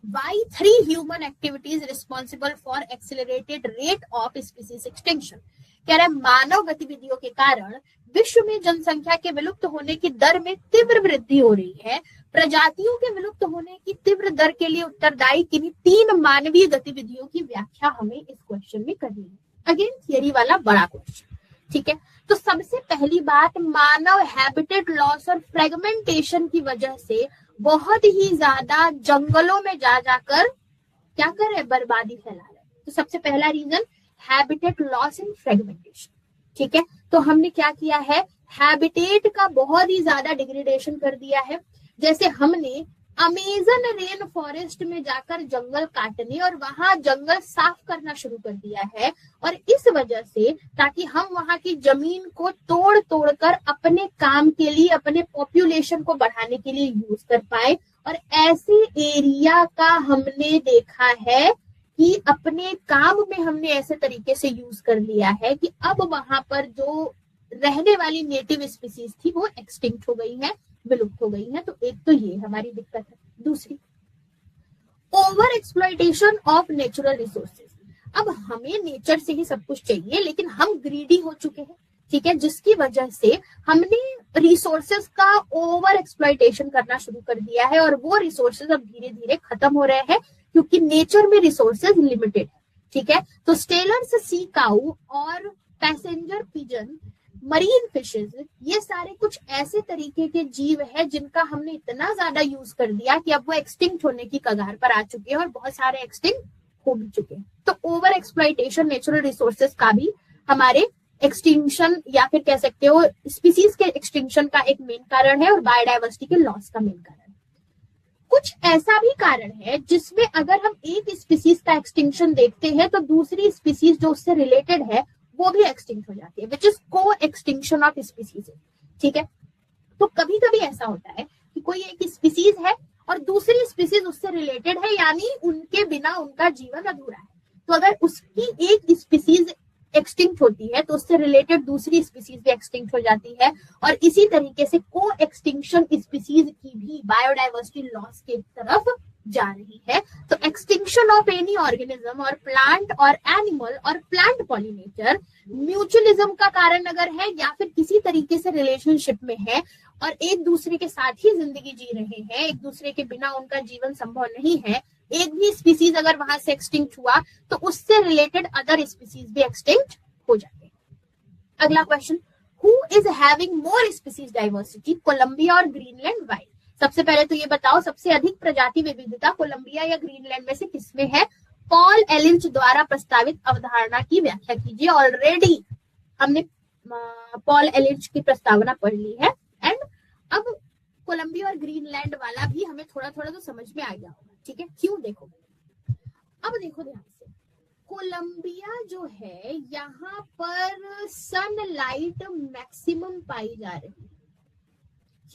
why 3 human activities responsible for accelerated rate of species extinction. कह रहा है मानव गतिविधियों के कारण विश्व में जनसंख्या के विलुप्त होने की दर में तीव्र वृद्धि हो रही है। प्रजातियों के विलुप्त होने की तीव्र दर के लिए उत्तरदायी किन्हीं 3 मानवीय गतिविधियों की व्याख्या हमें इस क्वेश्चन में करनी है। अगेन थियरी वाला बड़ा क्वेश्चन। ठीक है, तो सबसे पहली बात, मानव हैबिटेट लॉस और फ्रेगमेंटेशन की वजह से बहुत ही ज्यादा जंगलों में जा जाकर क्या कर रहे हैं, बर्बादी फैला रहे हैं। तो सबसे पहला reason habitat loss and fragmentation. ठीक है, तो हमने क्या किया है, हैबिटेट का बहुत ही ज्यादा डिग्रेडेशन कर दिया है। जैसे हमने अमेजन रेन फॉरेस्ट में जाकर जंगल काटने और वहां जंगल साफ करना शुरू कर दिया है, और इस वजह से ताकि हम वहां की जमीन को तोड़ तोड़ कर अपने काम के लिए, अपने पॉपुलेशन को बढ़ाने के लिए यूज कर पाए। और ऐसे एरिया का हमने देखा है कि अपने काम में हमने ऐसे तरीके से यूज कर लिया है कि अब वहां पर जो रहने वाली नेटिव स्पीसीज थी वो एक्सटिंक्ट हो गई है, विलुप्त हो गई है। तो एक तो ये हमारी दिक्कत है। दूसरी, over exploitation of natural resources. अब हमें नेचर से ही सब कुछ चाहिए, लेकिन हम ग्रीडी हो चुके हैं। ठीक है, जिसकी वजह से हमने रिसोर्सेज का ओवर एक्सप्लॉइटेशन करना शुरू कर दिया है, और वो रिसोर्सेज अब धीरे धीरे खत्म हो रहे हैं क्योंकि नेचर में रिसोर्सेज लिमिटेड है। ठीक है, तो स्टेलर्स सी काऊ और पैसेंजर पिजन, मरीन फिशेज, ये सारे कुछ ऐसे तरीके के जीव है जिनका हमने इतना ज्यादा यूज कर दिया कि अब वो एक्सटिंक्ट होने की कगार पर आ चुके हैं, और बहुत सारे एक्सटिंक्ट हो भी चुके हैं। तो ओवर एक्सप्लॉइटेशन नेचुरल रिसोर्सेज का भी हमारे एक्सटिंक्शन या फिर कह सकते हो स्पीसीज के एक्सटिंक्शन का एक मेन कारण है, और बायोडाइवर्सिटी के लॉस का मेन कारण। कुछ ऐसा भी कारण है जिसमें अगर हम एक स्पीसीज का एक्सटिंक्शन देखते हैं तो दूसरी स्पीसीज जो उससे रिलेटेड है वो भी एक्सटिंक्ट हो जाती है, विच इज को एक्सटिंक्शन ऑफ स्पीसीज। ठीक है, तो कभी कभी ऐसा होता है कि कोई एक स्पीसीज है और दूसरी स्पीसीज उससे रिलेटेड है, यानी उनके बिना उनका जीवन अधूरा है। तो अगर उसकी एक स्पीसीज एक्सटिंक्ट होती है तो उससे रिलेटेड दूसरी स्पीसीज भी एक्सटिंक्ट हो जाती है, और इसी तरीके से को एक्सटिंक्शन स्पीसीज की भी बायोडाइवर्सिटी लॉस की तरफ जा रही है। तो एक्सटिंक्शन ऑफ एनी ऑर्गेनिज्म और प्लांट और एनिमल और प्लांट पॉलिनेटर म्यूचुअलिज्म का कारण अगर है, या फिर किसी तरीके से रिलेशनशिप में है और एक दूसरे के साथ ही जिंदगी जी रहे हैं, एक दूसरे के बिना उनका जीवन संभव नहीं है, एक भी स्पीसीज अगर वहां से एक्सटिंक्ट हुआ तो उससे रिलेटेड अदर स्पीसीज भी एक्सटिंक्ट हो जाते हैं। अगला question, who is having more species diversity, Colombia और ग्रीनलैंड, व्हाई? सबसे पहले तो ये बताओ सबसे अधिक प्रजाति विविधता कोलंबिया या ग्रीनलैंड में से किसमें है? पॉल एलिंच द्वारा प्रस्तावित अवधारणा की व्याख्या कीजिए। ऑलरेडी हमने पॉल एलिंच की प्रस्तावना पढ़ ली है, एंड अब कोलंबिया और ग्रीनलैंड वाला भी हमें थोड़ा थोड़ा तो समझ में आ गया होगा। ठीक है, क्यों? देखो, अब देखो ध्यान से, कोलंबिया जो है यहाँ पर सनलाइट मैक्सिमम पाई जा रही है।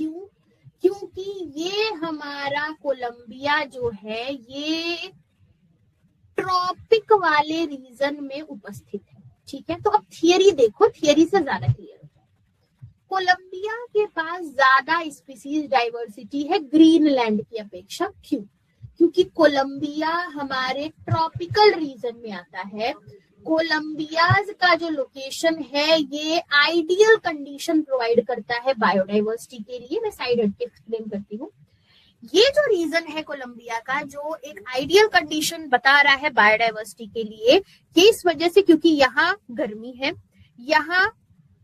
क्यों? क्योंकि ये हमारा कोलंबिया जो है ये ट्रॉपिक वाले रीजन में उपस्थित है। ठीक है, तो अब थियरी देखो, थियरी से ज्यादा क्लियर हो जाए। कोलंबिया के पास ज्यादा स्पीसीज डाइवर्सिटी है ग्रीनलैंड की अपेक्षा। क्यों? क्योंकि कोलंबिया हमारे ट्रॉपिकल रीजन में आता है। कोलंबियाज का जो लोकेशन है ये आइडियल कंडीशन प्रोवाइड करता है बायोडाइवर्सिटी के लिए। मैं साइड हट के एक्सप्लेन करती हूँ। ये जो रीजन है कोलंबिया का, जो एक आइडियल कंडीशन बता रहा है बायोडाइवर्सिटी के लिए, ये इस वजह से क्योंकि यहाँ गर्मी है, यहाँ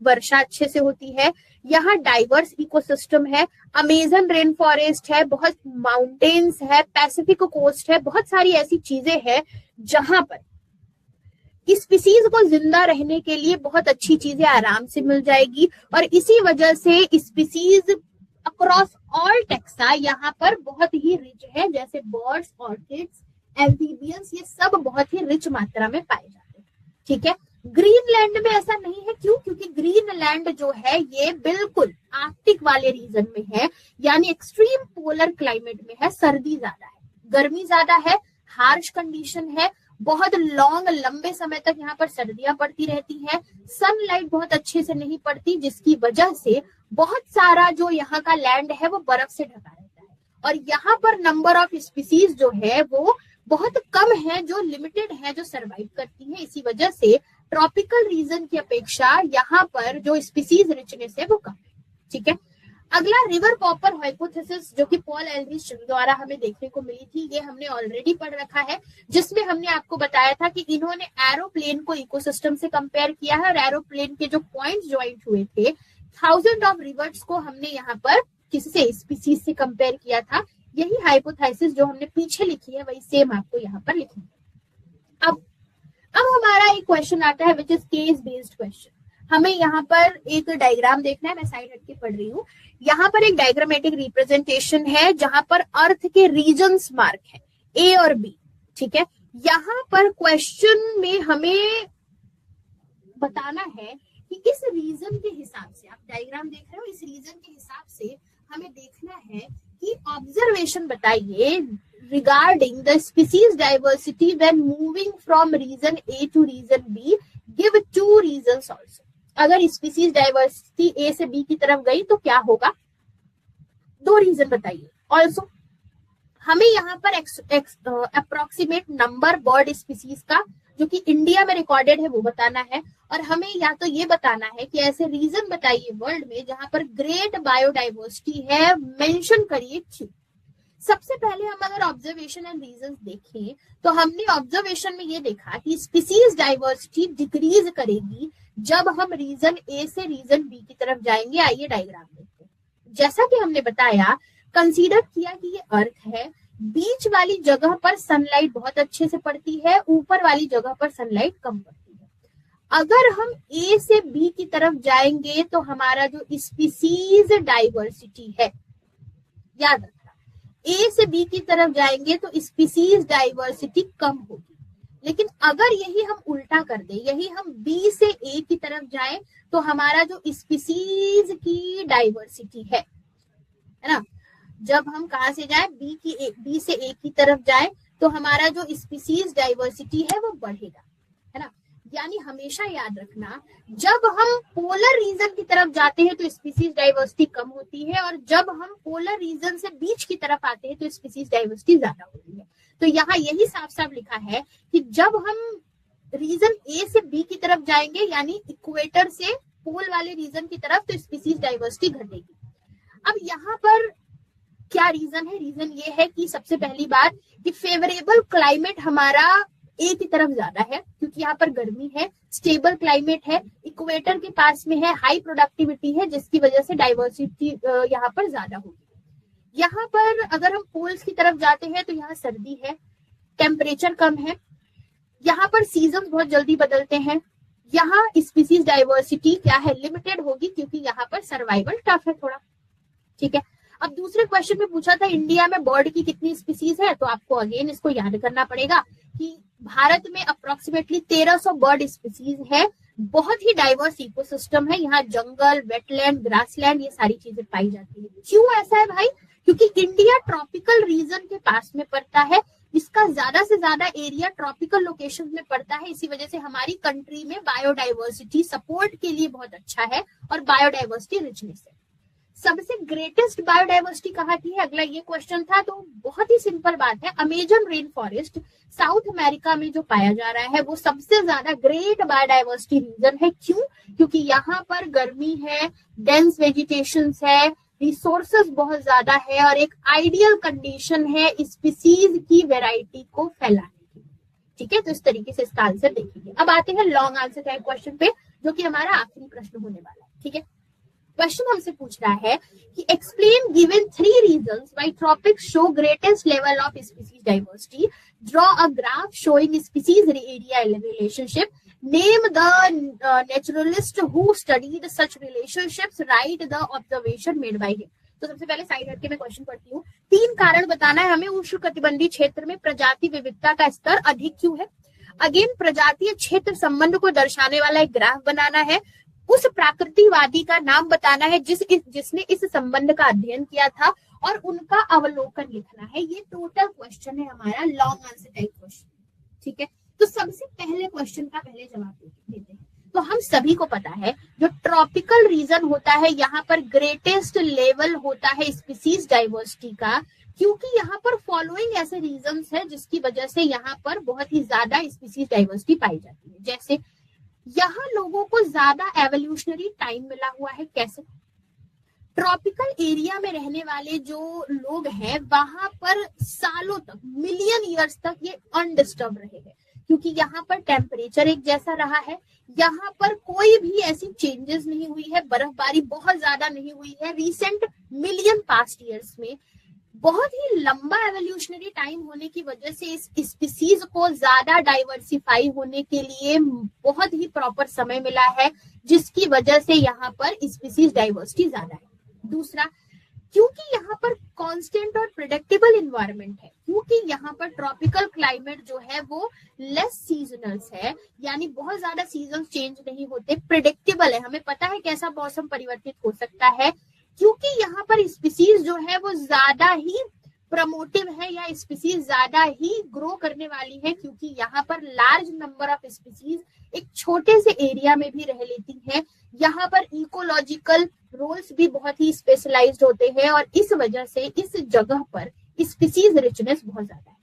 वर्षा अच्छे से होती है, यहाँ डाइवर्स इकोसिस्टम है, अमेजन रेन फॉरेस्ट है, बहुत माउंटेन्स है, पैसिफिक कोस्ट है, बहुत सारी ऐसी चीजें हैं जहां पर स्पीसीज को जिंदा रहने के लिए बहुत अच्छी चीजें आराम से मिल जाएगी। और इसी वजह से स्पीसीज अक्रॉस ऑल टेक्सा यहाँ पर बहुत ही रिच है, जैसे बर्ड्स, ऑर्किड्स, एम्फीबियंस, ये सब बहुत ही रिच मात्रा में पाए जाते हैं। ठीक है, ग्रीनलैंड में ऐसा नहीं है। क्यों? क्योंकि ग्रीनलैंड जो है ये बिल्कुल आर्कटिक वाले रीजन में है, यानी एक्सट्रीम पोलर क्लाइमेट में है। सर्दी ज्यादा है, गर्मी ज्यादा है, हार्श कंडीशन है, बहुत लंबे समय तक यहाँ पर सर्दियां पड़ती रहती हैं, सनलाइट बहुत अच्छे से नहीं पड़ती, जिसकी वजह से बहुत सारा जो यहाँ का लैंड है वो बर्फ से ढका रहता है। और यहाँ पर नंबर ऑफ स्पीसीज जो है वो बहुत कम है, जो लिमिटेड है, जो सरवाइव करती है। इसी वजह से ट्रॉपिकल रीजन की अपेक्षा यहाँ पर जो स्पीसीज रिचनेस है वो कम है। ठीक है, अगला रिवर कॉपर हाइपोथेसिस जो कि पॉल एलरिच द्वारा हमें देखने को मिली थी, ये हमने ऑलरेडी पढ़ रखा है, जिसमें हमने आपको बताया था कि इन्होंने एरोप्लेन को इकोसिस्टम से कंपेयर किया है और एरोप्लेन के जो पॉइंट ज्वाइंट हुए थे, थाउजेंड ऑफ रिवर्स को हमने यहाँ पर किसी से स्पीसीज से कंपेयर किया था। यही हाइपोथेसिस जो हमने पीछे लिखी है वही सेम आपको यहाँ पर लिखी है। अब हमारा एक क्वेश्चन आता है which is case based question. हमें यहाँ पर एक डायग्राम देखना है, मैं साइड हट के पढ़ रही हूँ। यहाँ पर एक डायग्रामेटिक रिप्रेजेंटेशन है जहां पर अर्थ के रीजन्स मार्क है ए और बी, ठीक है। यहाँ पर क्वेश्चन में हमें बताना है कि इस रीजन के हिसाब से, आप डायग्राम देख रहे हो, इस रीजन के हिसाब से हमें देखना है कि ऑब्जर्वेशन बताइए regarding the species diversity when moving from region A to region B, give 2 reasons also. अगर स्पीसीज डाइवर्सिटी ए से बी की तरफ गई तो क्या होगा, 2 रीजन बताइए। ऑल्सो हमें यहाँ पर अप्रोक्सीमेट नंबर बर्ड स्पीसीज का जो कि इंडिया में रिकॉर्डेड है वो बताना है, और हमें या तो ये बताना है कि ऐसे रीजन बताइए वर्ल्ड में जहां पर ग्रेट बायोडाइवर्सिटी है, मेंशन करिए क्यों। सबसे पहले हम अगर ऑब्जर्वेशन एंड रीजंस देखें तो हमने ऑब्जर्वेशन में ये देखा कि स्पीसीज डाइवर्सिटी डिक्रीज करेगी जब हम रीजन ए से रीजन बी की तरफ जाएंगे। आइए डायग्राम देखते हैं। जैसा कि हमने बताया, कंसीडर किया कि ये अर्थ है, बीच वाली जगह पर सनलाइट बहुत अच्छे से पड़ती है, ऊपर वाली जगह पर सनलाइट कम पड़ती है। अगर हम ए से बी की तरफ जाएंगे तो हमारा जो स्पीसीज डाइवर्सिटी है, याद रखना, ए से बी की तरफ जाएंगे तो स्पीसीज डाइवर्सिटी कम होगी। लेकिन अगर यही हम उल्टा कर दें, यही हम बी से ए की तरफ जाएं तो हमारा जो स्पीसीज की डाइवर्सिटी है ना, जब हम कहां से जाएं, बी से ए की तरफ जाएं तो हमारा जो स्पीसीज डाइवर्सिटी है वो बढ़ेगा, है ना। यानी हमेशा याद रखना, जब हम पोलर रीजन की तरफ जाते हैं तो स्पीसीज डाइवर्सिटी कम होती है, और जब हम पोलर रीजन से बीच की तरफ आते हैं तो स्पीसीज डाइवर्सिटी ज्यादा होती है। तो यहाँ यही साफ साफ लिखा है कि जब हम रीजन ए से बी की तरफ जाएंगे, यानी इक्वेटर से पोल वाले रीजन की तरफ, तो स्पीसीज डाइवर्सिटी घटेगी। अब यहाँ पर क्या रीजन है? रीजन ये है कि सबसे पहली बात कि फेवरेबल क्लाइमेट हमारा ए की तरफ ज्यादा है, क्योंकि यहाँ पर गर्मी है, स्टेबल क्लाइमेट है, इक्वेटर के पास में है, हाई प्रोडक्टिविटी है, जिसकी वजह से डाइवर्सिटी यहाँ पर ज्यादा होगी। यहाँ पर अगर हम पोल्स की तरफ जाते हैं तो यहाँ सर्दी है, टेम्परेचर कम है, यहाँ पर सीजन बहुत जल्दी बदलते हैं, यहाँ स्पीसीज डाइवर्सिटी क्या है, लिमिटेड होगी, क्योंकि यहाँ पर सर्वाइवल टफ है थोड़ा, ठीक है। अब दूसरे क्वेश्चन में पूछा था इंडिया में बर्ड की कितनी स्पीसीज है, तो आपको अगेन इसको याद करना पड़ेगा कि भारत में अप्रोक्सीमेटली 1300 बर्ड स्पीसीज है। बहुत ही डाइवर्स इकोसिस्टम है, यहाँ जंगल, वेटलैंड, ग्रासलैंड, ये सारी चीजें पाई जाती है। क्यों ऐसा है भाई? क्योंकि इंडिया ट्रॉपिकल रीजन के पास में पड़ता है, इसका ज्यादा से ज्यादा एरिया ट्रॉपिकल लोकेशन में पड़ता है, इसी वजह से हमारी कंट्री में बायोडाइवर्सिटी सपोर्ट के लिए बहुत अच्छा है और बायोडाइवर्सिटी रिचनेस है। सबसे ग्रेटेस्ट बायोडाइवर्सिटी कहाँ की है, अगला ये क्वेश्चन था। तो बहुत ही सिंपल बात है, Amazon rain forest south America में जो पाया जा रहा है वो सबसे ज्यादा ग्रेट बायोडाइवर्सिटी रीजन है। क्यों? क्योंकि यहाँ पर गर्मी है, डेंस वेजिटेशन है, रिसोर्सेज बहुत ज्यादा है, और एक आइडियल कंडीशन है स्पीसीज की वेराइटी को फैलाने की, ठीक है। तो इस तरीके से इसका आंसर देखेंगे। अब आते हैं लॉन्ग आंसर का क्वेश्चन पे, जो कि हमारा आखिरी प्रश्न होने वाला है, ठीक है। क्वेश्चन हमसे पूछ रहा है कि explain given 3 reasons why tropics show greatest level of species diversity, draw a graph showing species area relationship, name the naturalist who studied such relationships, right the observation made by him. तो सबसे पहले side हट के मैं question पढ़ती हूँ। 3 कारण बताना है हमें उष्णकटिबंधीय क्षेत्र में प्रजाति विविधता का स्तर अधिक क्यों है। अगेन प्रजातीय क्षेत्र संबंध को दर्शाने वाला एक ग्राफ बनाना है, उस प्राकृतिकवादी का नाम बताना है जिसने इस संबंध का अध्ययन किया था, और उनका अवलोकन लिखना है। ये टोटल क्वेश्चन है हमारा, लॉन्ग आंसर टाइप क्वेश्चन, ठीक है। तो सबसे पहले क्वेश्चन का पहले जवाब देते हैं। तो हम सभी को पता है जो ट्रॉपिकल रीजन होता है यहाँ पर ग्रेटेस्ट लेवल होता है स्पीसीज डाइवर्सिटी का, क्योंकि यहाँ पर फॉलोइंग ऐसे रीजंस है जिसकी वजह से यहाँ पर बहुत ही ज्यादा स्पीसीज डाइवर्सिटी पाई जाती है। जैसे यहाँ लोगों को ज्यादा एवोल्यूशनरी टाइम मिला हुआ है। कैसे? ट्रॉपिकल एरिया में रहने वाले जो लोग हैं वहां पर सालों तक, मिलियन ईयर्स तक ये अनडिस्टर्ब रहे हैं, क्योंकि यहाँ पर टेम्परेचर एक जैसा रहा है, यहाँ पर कोई भी ऐसी चेंजेस नहीं हुई है, बर्फबारी बहुत ज्यादा नहीं हुई है रिसेंट मिलियन पास्ट ईयर्स में। बहुत ही लंबा एवोल्यूशनरी टाइम होने की वजह से इस स्पीसीज को ज्यादा डाइवर्सिफाई होने के लिए बहुत ही प्रॉपर समय मिला है, जिसकी वजह से यहाँ पर स्पीसीज डाइवर्सिटी ज्यादा है। दूसरा, क्योंकि यहाँ पर कांस्टेंट और प्रेडिक्टेबल इन्वायरमेंट है, क्योंकि यहाँ पर ट्रॉपिकल क्लाइमेट जो है वो लेस सीजनल्स है, यानी बहुत ज्यादा सीजन चेंज नहीं होते, प्रेडिक्टेबल है, हमें पता है कैसा मौसम परिवर्तित हो सकता है। क्योंकि यहाँ पर स्पीसीज जो है वो ज्यादा ही प्रमोटिव है या स्पीसीज ज्यादा ही ग्रो करने वाली है, क्योंकि यहाँ पर लार्ज नंबर ऑफ स्पीसीज एक छोटे से एरिया में भी रह लेती हैं। यहाँ पर इकोलॉजिकल रोल्स भी बहुत ही स्पेशलाइज्ड होते हैं और इस वजह से इस जगह पर स्पीसीज रिचनेस बहुत ज्यादा है।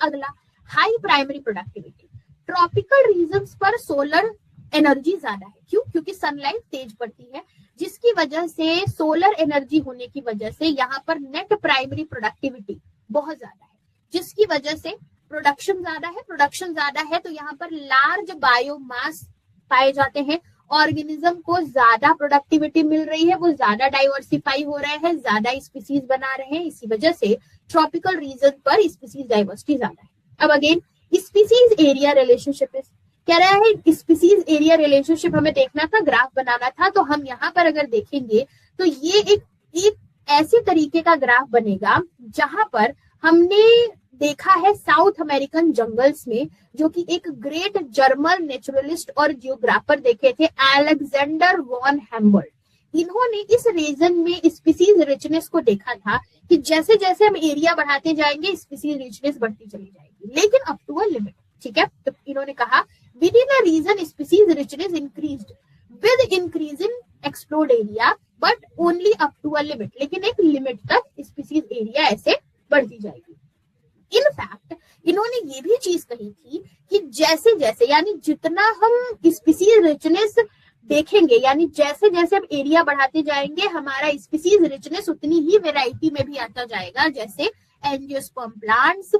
अगला, high primary productivity. Tropical regions पर सोलर एनर्जी ज्यादा है, क्यों? क्योंकि सनलाइट तेज पड़ती है, जिसकी वजह से सोलर एनर्जी होने की वजह से यहाँ पर नेट प्राइमरी प्रोडक्टिविटी बहुत ज्यादा है, जिसकी वजह से प्रोडक्शन ज्यादा है। प्रोडक्शन ज्यादा है तो यहाँ पर लार्ज बायोमास पाए जाते हैं, ऑर्गेनिज्म को ज्यादा प्रोडक्टिविटी मिल रही है, वो ज्यादा डाइवर्सिफाई हो रहे हैं, ज्यादा स्पीसीज बना रहे हैं, इसी वजह से ट्रॉपिकल रीजन पर स्पीसीज डाइवर्सिटी ज्यादा है। अब अगेन स्पीसीज एरिया रिलेशनशिप कह रहा है, स्पीसीज एरिया रिलेशनशिप हमें देखना था, ग्राफ बनाना था, तो हम यहाँ पर अगर देखेंगे तो ये एक ऐसे तरीके का ग्राफ बनेगा जहां पर हमने देखा है साउथ अमेरिकन जंगल्स में, जो कि एक ग्रेट जर्मन नेचुरलिस्ट और जियोग्राफर देखे थे, अलेक्जेंडर वॉन हेम्बर्ट। इन्होंने इस रीजन में स्पीसीज रिचनेस को देखा था कि जैसे जैसे हम एरिया बढ़ाते जाएंगे स्पीसीज रिचनेस बढ़ती चली जाएगी, लेकिन अप टू अ लिमिट। ठीक है, तो इन्होंने कहा within a region species richness increased with increase in explored area but only up to a limit, लेकिन एक लिमिट तक स्पीसीज एरिया ऐसे बढ़ती जाएगी। इनफैक्ट इन्होंने ये भी चीज कही थी कि जैसे जैसे, यानी जितना हम स्पीसीज रिचनेस देखेंगे, यानी जैसे जैसे हम एरिया बढ़ाते जाएंगे हमारा स्पीसीज रिचनेस उतनी ही वेराइटी में भी आता जाएगा, जैसे angiosperm plants,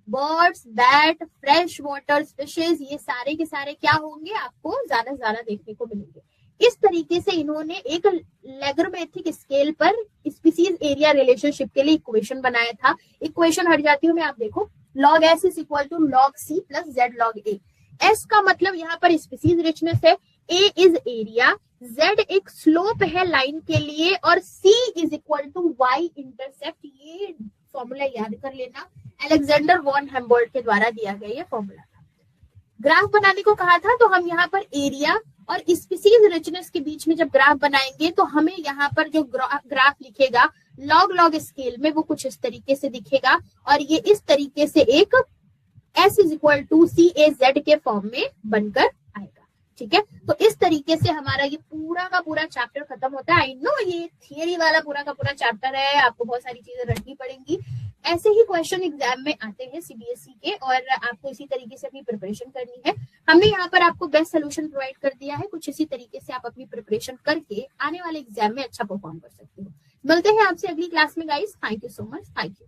birds, bat, fresh water fishes, ये सारे के सारे क्या होंगे, आपको ज्यादा से ज्यादा देखने को मिलेंगे। इस तरीके से इन्होंने एक लैग्रामेटिक स्केल पर स्पीसीज एरिया रिलेशनशिप के लिए इक्वेशन बनाया था। इक्वेशन हट जाती हूँ मैं, आप देखो, log s is equal to log c plus z log a। s का मतलब यहाँ पर स्पीसीज रिचनेस है, a इज एरिया, z एक स्लोप है लाइन के लिए, और c is equal to y intercept. ये फॉर्मूला याद कर लेना, अलेक्जेंडर वॉन हेम्बर्ट के द्वारा दिया गया ये फॉर्मूला था। ग्राफ बनाने को कहा था, तो हम यहाँ पर एरिया और स्पीसीज रिचनेस के बीच में जब ग्राफ बनाएंगे तो हमें यहाँ पर जो ग्राफ लिखेगा लॉग लॉग स्केल में, वो कुछ इस तरीके से दिखेगा, और ये इस तरीके से एक s is equal to C A Z के फॉर्म में बनकर आएगा। ठीक है, तो इस तरीके से हमारा ये पूरा का पूरा चैप्टर खत्म होता है। आई नो ये थियरी वाला पूरा का पूरा चैप्टर है, आपको बहुत सारी चीजें रटनी पड़ेंगी। ऐसे ही क्वेश्चन एग्जाम में आते हैं सीबीएसई के, और आपको इसी तरीके से अपनी प्रिपरेशन करनी है। हमने यहाँ पर आपको बेस्ट सोल्यूशन प्रोवाइड कर दिया है, कुछ इसी तरीके से आप अपनी प्रिपरेशन करके आने वाले एग्जाम में अच्छा परफॉर्म कर सकते हो। मिलते हैं आपसे अगली क्लास में guys. Thank you so much, thank you.